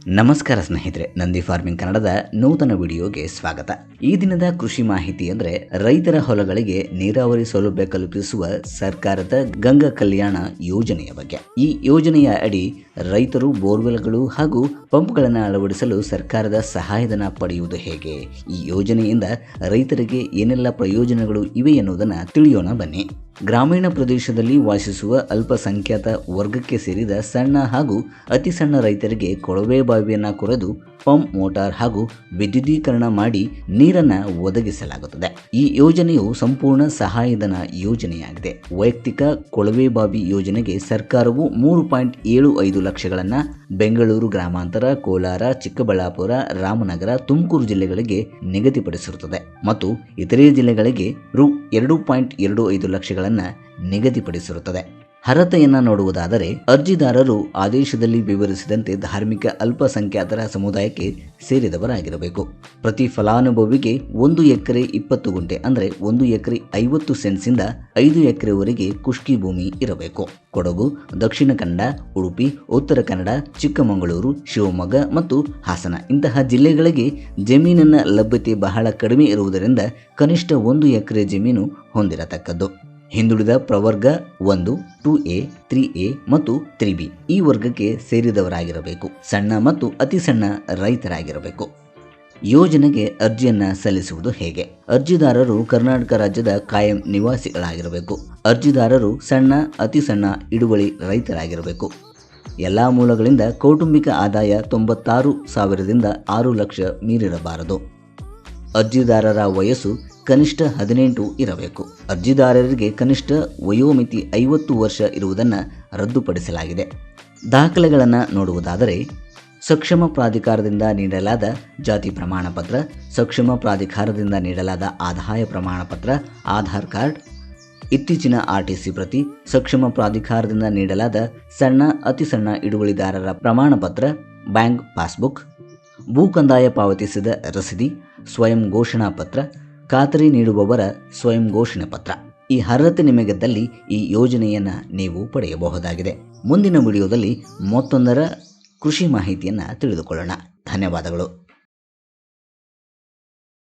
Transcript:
ನಮಸ್ಕಾರ ಸ್ನೇಹಿತರೆ, ನಂದಿ ಫಾರ್ಮಿಂಗ್ ಕನ್ನಡದ ನೂತನ ವಿಡಿಯೋಗೆ ಸ್ವಾಗತ. ಈ ದಿನದ ಕೃಷಿ ಮಾಹಿತಿ ಅಂದರೆ ರೈತರ ಹೊಲಗಳಿಗೆ ನೀರಾವರಿ ಸೌಲಭ್ಯ ಕಲ್ಪಿಸುವ ಸರ್ಕಾರದ ಗಂಗಾ ಕಲ್ಯಾಣ ಯೋಜನೆಯ ಬಗ್ಗೆ. ಈ ಯೋಜನೆಯ ಅಡಿ ರೈತರು ಬೋರ್ವೆಲ್ಗಳು ಹಾಗೂ ಪಂಪ್ಗಳನ್ನು ಅಳವಡಿಸಲು ಸರ್ಕಾರದ ಸಹಾಯಧನ ಪಡೆಯುವುದು ಹೇಗೆ, ಈ ಯೋಜನೆಯಿಂದ ರೈತರಿಗೆ ಏನೆಲ್ಲ ಪ್ರಯೋಜನಗಳು ಇವೆ ಎನ್ನುವುದನ್ನು ತಿಳಿಯೋಣ ಬನ್ನಿ. ಗ್ರಾಮೀಣ ಪ್ರದೇಶದಲ್ಲಿ ವಾಸಿಸುವ ಅಲ್ಪಸಂಖ್ಯಾತ ವರ್ಗಕ್ಕೆ ಸೇರಿದ ಸಣ್ಣ ಹಾಗೂ ಅತಿ ಸಣ್ಣ ರೈತರಿಗೆ ಕೊಳವೆ ಬಾವಿಯನ್ನು ಕೊರೆದು ಪಂಪ್ ಮೋಟಾರ್ ಹಾಗೂ ವಿದ್ಯುದೀಕರಣ ಮಾಡಿ ನೀರನ್ನು ಒದಗಿಸಲಾಗುತ್ತದೆ. ಈ ಯೋಜನೆಯು ಸಂಪೂರ್ಣ ಸಹಾಯಧನ ಯೋಜನೆಯಾಗಿದೆ. ವೈಯಕ್ತಿಕ ಕೊಳವೆ ಬಾವಿ ಯೋಜನೆಗೆ ಸರ್ಕಾರವು 3.75 ಲಕ್ಷಗಳನ್ನು ಬೆಂಗಳೂರು ಗ್ರಾಮಾಂತರ, ಕೋಲಾರ, ಚಿಕ್ಕಬಳ್ಳಾಪುರ, ರಾಮನಗರ, ತುಮಕೂರು ಜಿಲ್ಲೆಗಳಿಗೆ ನಿಗದಿಪಡಿಸಿರುತ್ತದೆ ಮತ್ತು ಇತರೆ ಜಿಲ್ಲೆಗಳಿಗೆ ರು 2.25 ಲಕ್ಷಗಳನ್ನು ನಿಗದಿಪಡಿಸಿರುತ್ತದೆ. ಅರ್ಹತೆಯನ್ನು ನೋಡುವುದಾದರೆ ಅರ್ಜಿದಾರರು ಆದೇಶದಲ್ಲಿ ವಿವರಿಸಿದಂತೆ ಧಾರ್ಮಿಕ ಅಲ್ಪಸಂಖ್ಯಾತರ ಸಮುದಾಯಕ್ಕೆ ಸೇರಿದವರಾಗಿರಬೇಕು. ಪ್ರತಿ ಫಲಾನುಭವಿಗೆ 1 ಎಕರೆ 20 ಗುಂಟೆ ಅಂದರೆ 1 ಎಕರೆ 50 ಸೆಂಟ್ಸಿಂದ 5 ಎಕರೆವರೆಗೆ ಖುಷ್ಕಿ ಭೂಮಿ ಇರಬೇಕು. ಕೊಡಗು, ದಕ್ಷಿಣ ಕನ್ನಡ, ಉಡುಪಿ, ಉತ್ತರ ಕನ್ನಡ, ಚಿಕ್ಕಮಗಳೂರು, ಶಿವಮೊಗ್ಗ ಮತ್ತು ಹಾಸನ ಇಂತಹ ಜಿಲ್ಲೆಗಳಿಗೆ ಜಮೀನಿನ ಲಭ್ಯತೆ ಬಹಳ ಕಡಿಮೆ ಇರುವುದರಿಂದ ಕನಿಷ್ಠ 1 ಎಕರೆ ಜಮೀನು ಹೊಂದಿರತಕ್ಕದ್ದು. ಹಿಂದುಳಿದ ಪ್ರವರ್ಗ 1, 2A, 3A ಮತ್ತು 3B ಈ ವರ್ಗಕ್ಕೆ ಸೇರಿದವರಾಗಿರಬೇಕು. ಸಣ್ಣ ಮತ್ತು ಅತಿ ಸಣ್ಣ ರೈತರಾಗಿರಬೇಕು. ಯೋಜನೆಗೆ ಅರ್ಜಿಯನ್ನು ಸಲ್ಲಿಸುವುದು ಹೇಗೆ? ಅರ್ಜಿದಾರರು ಕರ್ನಾಟಕ ರಾಜ್ಯದ ಕಾಯಂ ನಿವಾಸಿಗಳಾಗಿರಬೇಕು. ಅರ್ಜಿದಾರರು ಸಣ್ಣ, ಅತಿ ಸಣ್ಣ ಹಿಡುವಳಿ ರೈತರಾಗಿರಬೇಕು. ಎಲ್ಲ ಮೂಲಗಳಿಂದ ಕೌಟುಂಬಿಕ ಆದಾಯ 96,000ದಿಂದ 6 ಲಕ್ಷ ಮೀರಿರಬಾರದು. ಅರ್ಜಿದಾರರ ವಯಸ್ಸು ಕನಿಷ್ಠ 18 ಇರಬೇಕು. ಅರ್ಜಿದಾರರಿಗೆ ಕನಿಷ್ಠ ವಯೋಮಿತಿ 50 ವರ್ಷ ಇರುವುದನ್ನು ರದ್ದುಪಡಿಸಲಾಗಿದೆ. ದಾಖಲೆಗಳನ್ನು ನೋಡುವುದಾದರೆ ಸಕ್ಷಮ ಪ್ರಾಧಿಕಾರದಿಂದ ನೀಡಲಾದ ಜಾತಿ ಪ್ರಮಾಣ ಪತ್ರ, ಸಕ್ಷಮ ಪ್ರಾಧಿಕಾರದಿಂದ ನೀಡಲಾದ ಆದಾಯ ಪ್ರಮಾಣ ಪತ್ರ, ಆಧಾರ್ ಕಾರ್ಡ್, ಇತ್ತೀಚಿನ RTC ಪ್ರತಿ, ಸಕ್ಷಮ ಪ್ರಾಧಿಕಾರದಿಂದ ನೀಡಲಾದ ಸಣ್ಣ, ಅತಿ ಸಣ್ಣ ಹಿಡುವಳಿದಾರರ ಪ್ರಮಾಣ ಪತ್ರ, ಬ್ಯಾಂಕ್ ಪಾಸ್ಬುಕ್, ಭೂ ಕಂದಾಯ ಪಾವತಿಸಿದ ರಸೀದಿ, ಸ್ವಯಂ ಘೋಷಣಾ ಪತ್ರ, ಖಾತರಿ ನೀಡುವವರ ಸ್ವಯಂ ಘೋಷಣೆ ಪತ್ರ. ಈ ಅರ್ಹತೆ ನಿಮಗಿದ್ದಲ್ಲಿ ಈ ಯೋಜನೆಯನ್ನು ನೀವು ಪಡೆಯಬಹುದಾಗಿದೆ. ಮುಂದಿನ ವಿಡಿಯೋದಲ್ಲಿ ಮತ್ತೊಂದರ ಕೃಷಿ ಮಾಹಿತಿಯನ್ನು ತಿಳಿದುಕೊಳ್ಳೋಣ. ಧನ್ಯವಾದಗಳು.